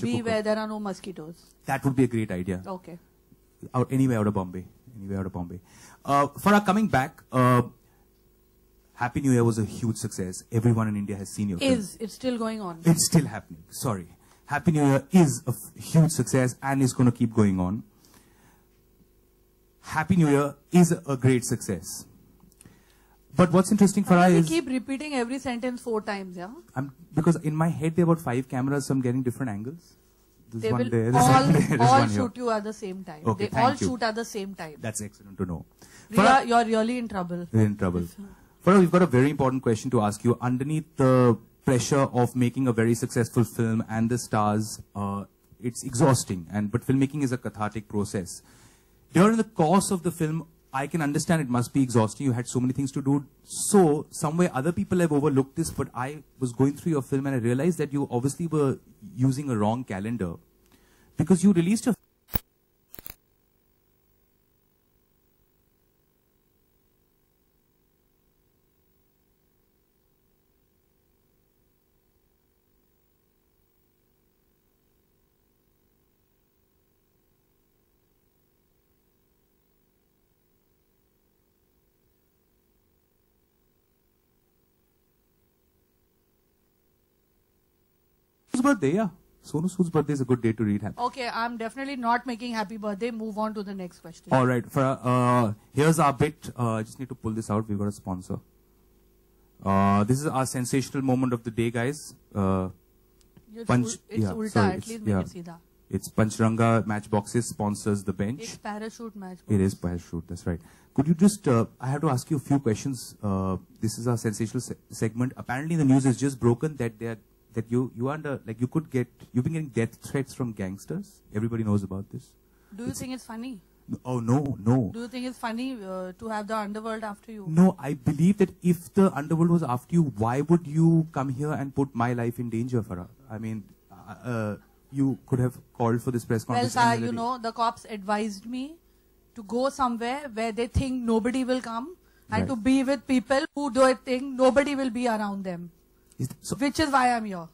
pressure be cooker. where there are no mosquitoes. That would be a great idea. Okay. Anywhere out of Bombay. Anywhere out of Bombay. Farah, coming back, Happy New Year was a huge success. Everyone in India has seen your film. It's still going on. It's still happening. Sorry. Happy New Year is a huge success and is going to keep going on. Happy New Year is a great success. But what's interesting, Farah, is... keep repeating every sentence 4 times, yeah? Because in my head there are about 5 cameras, so I'm getting different angles. They will all shoot you at the same time. Okay, they all shoot at the same time. That's excellent to know. Riya, you're really in trouble. You're in trouble. Farah, we've got a very important question to ask you. Underneath the pressure of making a very successful film and the stars, it's exhausting. But filmmaking is a cathartic process. During the course of the film, I can understand it must be exhausting. You had so many things to do. So, somewhere other people have overlooked this, but I was going through your film and I realized that you obviously were using a wrong calendar. Because you released your... birthday, yeah. Sonu Sood's birthday is a good day to read Happy. Okay, I'm definitely not making happy birthday. Move on to the next question. All right. Here's our bit. I just need to pull this out. We've got a sponsor. This is our sensational moment of the day, guys. It's ulta, at least make it seedha. It's Panchranga Matchboxes sponsors the bench. It's Parachute Matchbox. It is Parachute, that's right. Could you just, I have to ask you a few questions. This is our sensational segment. Apparently the news is just broken that you under, like you've been getting death threats from gangsters. Everybody knows about this. Do you think it's funny? Oh, no. Do you think it's funny to have the underworld after you? No, I believe that if the underworld was after you, why would you come here and put my life in danger, Farah? I mean, you could have called for this press conference. Well, you know, the cops advised me to go somewhere where they think nobody will come and to be with people who don't think nobody will be around them. Which is why I'm here.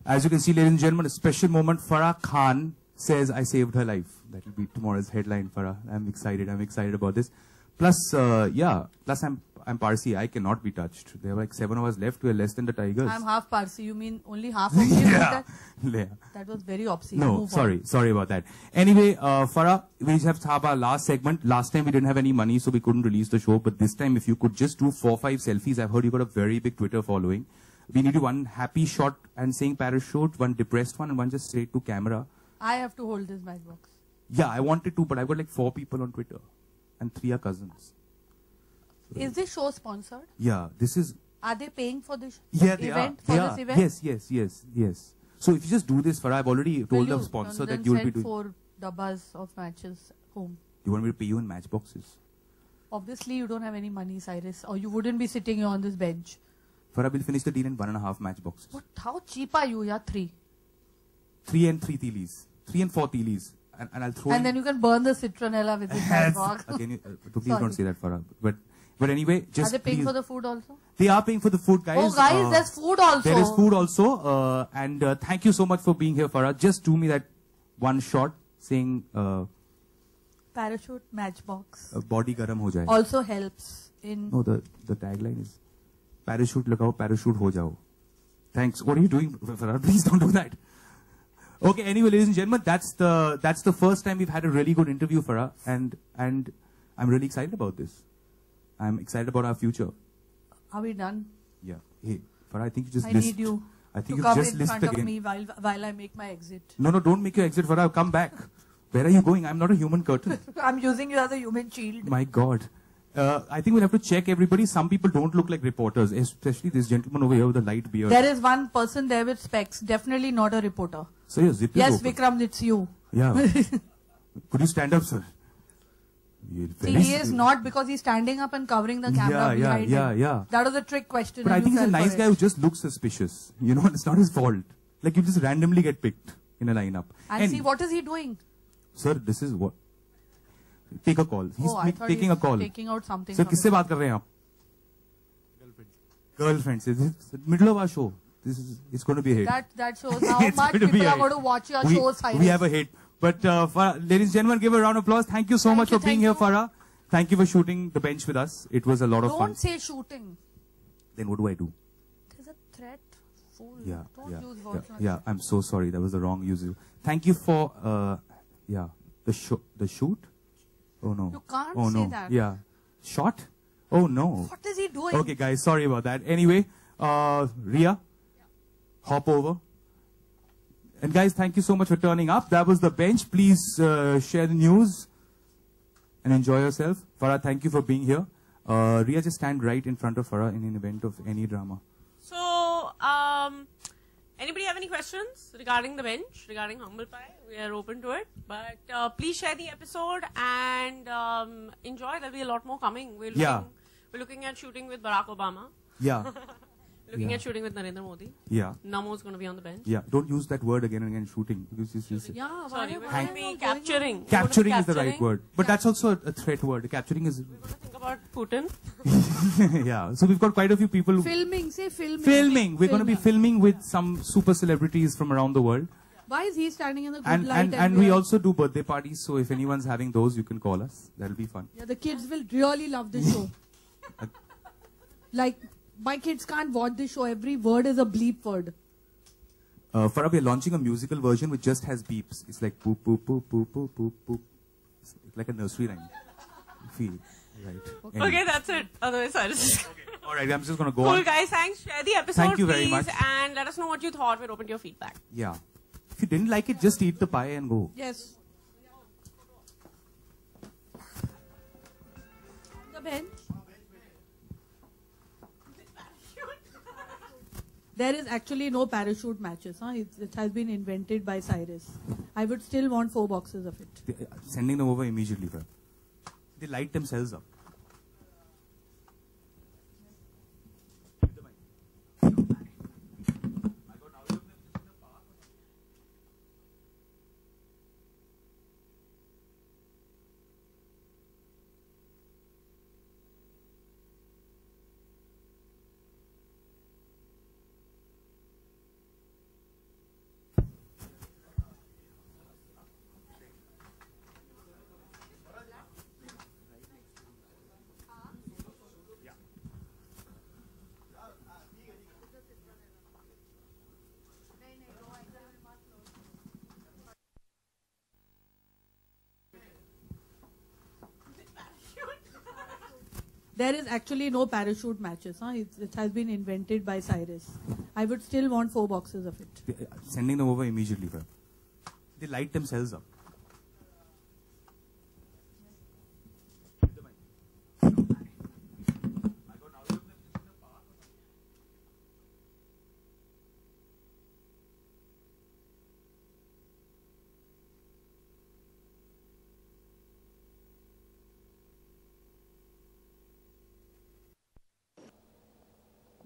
As you can see, ladies and gentlemen, a special moment. Farah Khan says, I saved her life. That will be tomorrow's headline, Farah. I'm excited about this. Plus, plus I'm Parsi. I cannot be touched. There are like 7 of us left. We are less than the Tigers. I'm half Parsi. You mean only half of me? Yeah. That was very obscene. No, sorry about that. Anyway, Farah, we have our last segment. Last time we didn't have any money, so we couldn't release the show. But this time, if you could just do 4 or 5 selfies. I've heard you got a very big Twitter following. We need one happy shot and saying Parachute, one depressed one, and one just straight to camera. I have to hold this matchbox. Yeah, I wanted to, but I've got like 4 people on Twitter. And 3 are cousins. So is this show sponsored? Yeah, this is... Are they paying for this event? This event? Yes. So if you just do this, Farah, I've already told the sponsor that you'll be doing... 4 dabbas of matches home. You want me to pay you in matchboxes? Obviously, you don't have any money, Cyrus, or you wouldn't be sitting here on this bench. Farah, we'll finish the deal in 1.5 matchboxes. But how cheap are you? Yeah, 3. 3 and 3 tealies. 3 and 4 tealies. And I'll throw then you can burn the citronella with this matchbox. Again, please don't say that, Farah. But anyway, just are they paying for the food also? They are paying for the food, guys. Oh, guys, there's food also. There is food also. And thank you so much for being here, Farah. Just do me that one shot saying... Parachute Matchbox. Body garam ho jaye. Also helps in... No, the tagline is... Parachute lagao, parachute ho jao. Thanks. What are you doing, Farah? Please don't do that. Okay, anyway, ladies and gentlemen, that's the first time we've had a really good interview, Farah. And I'm really excited about this. I'm excited about our future. Are we done? Yeah. Hey, Farah, I think you just I need you I think to come in front of me while I make my exit. No, don't make your exit, Farah. Come back. Where are you going? I'm not a human curtain. I'm using you as a human shield. My God. I think we'll have to check everybody. Some people don't look like reporters, especially this gentleman over here with the light beard. There is one person there with specs. Definitely not a reporter. So your zip is Yes, open. Vikram, it's you. Yeah. Could you stand up, sir? See, he is not because he's standing up and covering the camera behind him. Yeah. That was a trick question. But I think he's a nice guy who just looks suspicious. You know, it's not his fault. Like you just randomly get picked in a lineup. And see, what is he doing? Sir, this is what... Take a call. He's taking a call. Taking out something. Sir, किससे बात कर रहे हैं आप? Girlfriend. Girlfriend. Middle of our show. it's going to be a hit. That shows how It's much going to be people a are hit. going to watch your show, Cyrus. We have a hit. But ladies and gentlemen, give a round of applause. Thank you so much for being here, Farah. Thank you for shooting The Bench with us. It was a lot of fun. Don't say shooting. Then what do I do? There's a threat. Fool. Yeah, Don't yeah, use words like yeah. I'm so sorry. That was the wrong use. Thank you for the shoot. Oh no. You can't oh say no. that. Yeah. Shot? Oh no. What is he doing? Okay, guys. Sorry about that. Anyway, Ria, hop over. And guys, thank you so much for turning up. That was The Bench. Please share the news and enjoy yourself. Farah, thank you for being here. Ria, just stand right in front of Farah in an event of any drama. So, anybody have any questions regarding The Bench, regarding Humble Pie? We are open to it. But please share the episode and enjoy. There'll be a lot more coming. We're looking at shooting with Barack Obama. Yeah. Looking at shooting with Narendra Modi. Yeah. Namo's going to be on The Bench. Yeah. Don't use that word again and again, shooting. Because Yeah, Sorry, we're why going to are be you capturing. capturing is the right word. But that's also a threat word. Capturing is... We're going to think about Putin. Yeah. So we've got quite a few people... Filming, say filming. Filming. We're going to be filming with some super celebrities from around the world. Why is he standing in the good light? And we also do birthday parties. So if anyone's having those, you can call us. That'll be fun. Yeah, the kids will really love this show. Like, my kids can't watch this show. Every word is a bleep word. Farah, we're launching a musical version which just has beeps. It's like poop, poop, poop, poop, poop, poop, poop. It's like a nursery rhyme. Feel right. Anyway. Okay, that's it. Otherwise, Cyrus. All right, I'm just going to go Cool, on. guys. Thanks. Share the episode, Thank you very please. much. And let us know what you thought. We're open to your feedback. Yeah. If you didn't like it, just eat the pie and go. Yes. The Bench. There is actually no parachute matches. Huh? It has been invented by Cyrus. I would still want 4 boxes of it. Sending them over immediately, Farah. They light themselves up. There is actually no parachute matches. Huh? It has been invented by Cyrus. I would still want 4 boxes of it. Sending them over immediately, Farah. They light themselves up.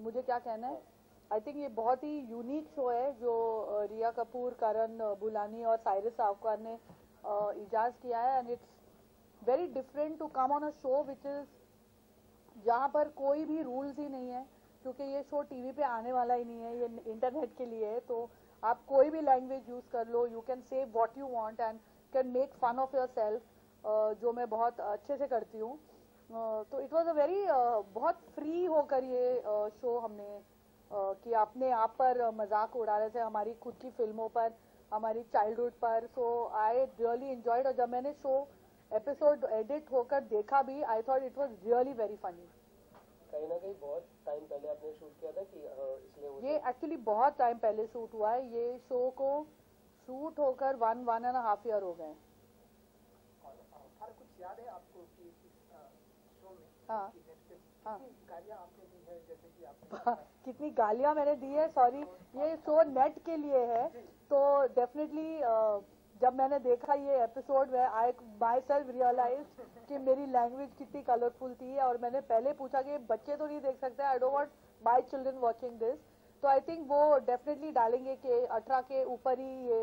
मुझे क्या कहना है I think ये बहुत ही unique show है जो रिया कपूर, करण बुलानी और Cyrus सावकार ने इजाज किया है and it's very different to come on a show which is जहाँ पर कोई भी रूल्स ही नहीं है क्योंकि ये शो टीवी पे आने वाला ही नहीं है, ये इंटरनेट के लिए है। तो आप कोई भी लैंग्वेज यूज कर लो, you can say what you want and can make fun of yourself, जो मैं बहुत अच्छे से करती हूँ। तो इट वाज अ वेरी बहुत फ्री होकर ये शो हमने कि अपने आप पर मजाक उड़ा रहे थे, हमारी खुद की फिल्मों पर, हमारी चाइल्डहुड पर। सो आई रियली एंजॉयड और जब मैंने शो एपिसोड एडिट होकर देखा भी, I thought it was really very funny. कहीं ना कहीं बहुत टाइम पहले आपने शूट किया था कि इसलिए ये एक्चुअली बहुत टाइम पहले शूट हुआ है। ये शो को शूट होकर 1.5 ईयर हो गए। और कुछ याद है आपको कि शो में हाँ हाँ गालियाँ आपने दी है, जैसे कि आपने कितनी गालियाँ मैंने दी है। सॉरी, ये शो नेट के लिए है, तो डेफिनेटली जब मैंने देखा ये एपिसोड में आई माई सेल्फ रियलाइज कि मेरी लैंग्वेज कितनी कलरफुल थी। और मैंने पहले पूछा कि बच्चे तो नहीं देख सकते, I don't want my children watching this. तो आई थिंक वो डेफिनेटली डालेंगे कि 18 के ऊपर ही ये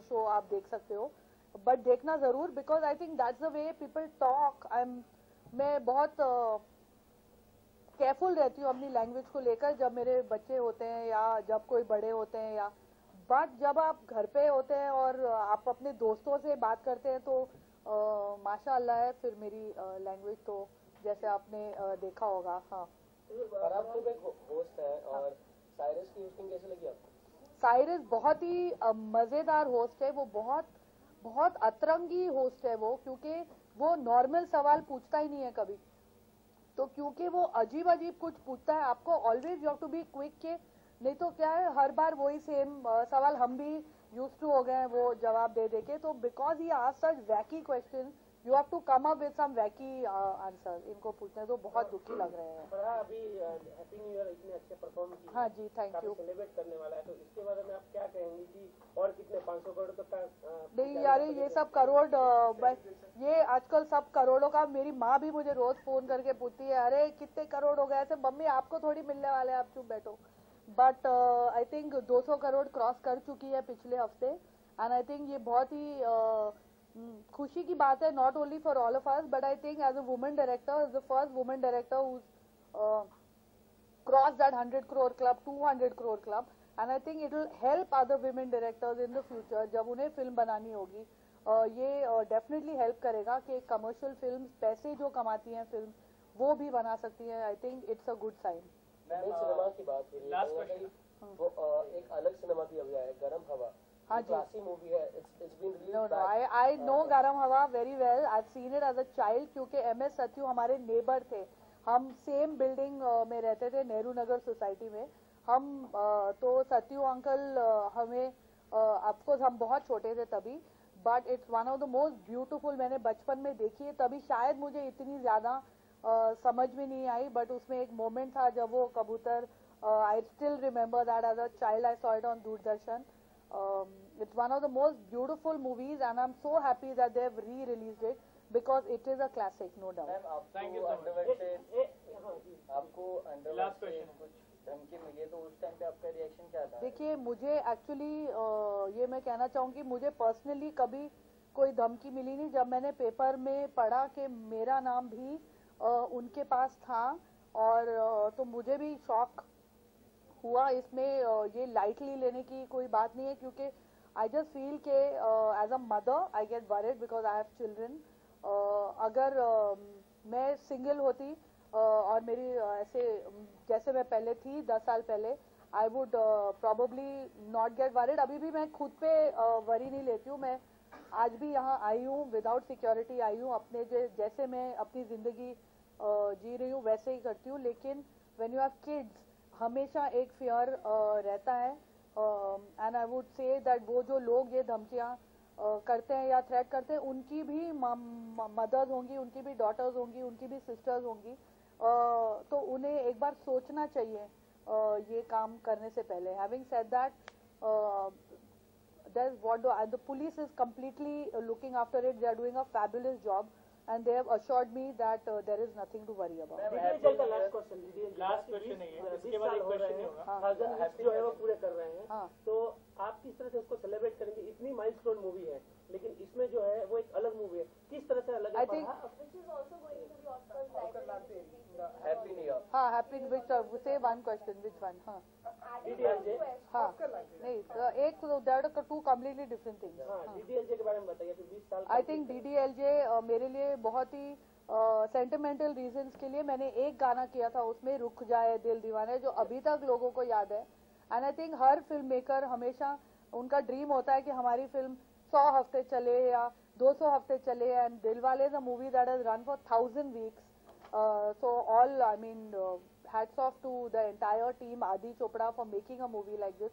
शो आप देख सकते हो, बट देखना जरूर because I think that's the way people talk. मैं बहुत केयरफुल रहती हूँ अपनी लैंग्वेज को लेकर जब मेरे बच्चे होते हैं या जब कोई बड़े होते हैं या बट जब आप घर पे होते हैं और आप अपने दोस्तों से बात करते हैं तो माशाअल्लाह है फिर मेरी लैंग्वेज तो जैसे आपने देखा होगा। हाँ, और आप खुद एक होस्ट है और साइरस की होस्टिंग कैसे लगी आपको? साइरस बहुत ही मजेदार होस्ट है, वो बहुत अतरंगी होस्ट है वो, क्योंकि वो नॉर्मल सवाल पूछता ही नहीं है कभी, तो क्योंकि वो अजीब अजीब कुछ पूछता है आपको always you have to be quick के, नहीं तो क्या है हर बार वही सेम सवाल हम भी यूज टू हो गए हैं वो जवाब दे देके, तो because he asked such wacky question you have to come up with some wacky answer, इनको पूछने तो बहुत दुखी लग रहे हैं। पर हाँ, अभी हैप्पी न्यू ईयर इतने अच्छे परफॉर्म किए। हाँ जी, थैंक यू। सेलिब्रेट करने वाला है, तो इसके बारे में आप क्या कहेंगी कि और कितने 500 करोड़ तक का? नहीं यार, ये सब करोड़ ये आजकल सब करोड़ों का, मेरी माँ भी मुझे रोज फोन करके पूछती है अरे कितने करोड़ हो गए, ऐसे मम्मी आपको थोड़ी मिलने वाले हैं, आप चुप बैठो। But I think 200 crore cross कर चुकी है पिछले हफ्ते, एंड आई थिंक ये बहुत ही खुशी की बात है, not only for all of us but I think as a women director, is the first women director who cross that 100 crore club, 200 crore club, and I think it will help other women directors in the future जब उन्हें film बनानी होगी। ये definitely help करेगा कि commercial film पैसे जो कमाती हैं फिल्म वो भी बना सकती हैं। I think it's a good sign. Cinema की बात हो रही है, वो एक अलग सिनेमा भी अभी आया है, गरम हवा। हाँ जी, क्लासी मूवी है, it's been released no, back. I know गरम हवा very well. I've seen it as a child क्योंकि MS सत्यू हमारे नेबर थे, हम सेम बिल्डिंग में रहते थे नेहरू नगर सोसाइटी में। हम तो सत्यू अंकल हमें ऑफकोर्स हम बहुत छोटे थे तभी, but it's one of the most beautiful, मैंने बचपन में देखी है, तभी शायद मुझे इतनी ज्यादा समझ में नहीं आई, बट उसमें एक मोमेंट था जब वो कबूतर, I still remember that as a child, I saw it on Doordarshan. It's one of the most beautiful movies and I'm so happy that they have re-released it because it is a classic, no doubt. आपको underworld से कुछ धमकी मिली है तो उस time पे आपका reaction क्या था? देखिए मुझे एक्चुअली ये मैं कहना चाहूँगी, मुझे पर्सनली कभी कोई धमकी मिली नहीं। जब मैंने पेपर में पढ़ा कि मेरा नाम भी उनके पास था और तो मुझे भी शॉक हुआ। इसमें ये लाइटली लेने की कोई बात नहीं है क्योंकि आई जस्ट फील के as a mother I get worried because I have children. अगर मैं सिंगल होती और मेरी ऐसे जैसे मैं पहले थी 10 साल पहले, I would probably not gate worried. अभी भी मैं खुद पे वरी नहीं लेती हूँ। मैं आज भी यहाँ आई हूँ विदाउट सिक्योरिटी आई हूँ, अपने जैसे मैं अपनी जिंदगी जी रही हूँ वैसे ही करती हूँ। लेकिन व्हेन यू हैव किड्स हमेशा एक फियर रहता है, and I would say that वो जो लोग ये धमकियाँ करते हैं या थ्रेट करते हैं उनकी भी मदर्स होंगी, उनकी भी डॉटर्स होंगी, उनकी भी सिस्टर्स होंगी, तो उन्हें एक बार सोचना चाहिए ये काम करने से पहले। Having said that, that's what the police is completely looking after it. They are doing a fabulous job and they have assured me that there is nothing to worry about. Last question है ये, इसके बाद एक question होगा। 1000 hits जो है वो पूरे कर रहे हैं, तो आप किस तरह से उसको सेलिब्रेट करेंगे? इतनी माइलस्टोन मूवी है लेकिन इसमें जो है वो एक अलग मूवी है, किस तरह से अलग है? I think happy new year. हाँ, happy which say one question, which one? हाँ डीडीएलजे। हाँ नहीं, एक that are two completely different things. DDLJ के बारे में बताइए, 20 साल। आई थिंक DDLJ मेरे लिए बहुत ही सेंटिमेंटल रीजंस के लिए मैंने एक गाना किया था, उसमें रुक जाए दिल दीवाने, जो अभी तक लोगों को याद है। And I think her film maker हमेशा उनका ड्रीम होता है कि हमारी फिल्म 100 हफ्ते चले या 200 हफ्ते चले, and Dilwale is a movie that has run for 1000 weeks. So all, I mean, hats off to the entire team, Adi Chopra, for making a movie like this.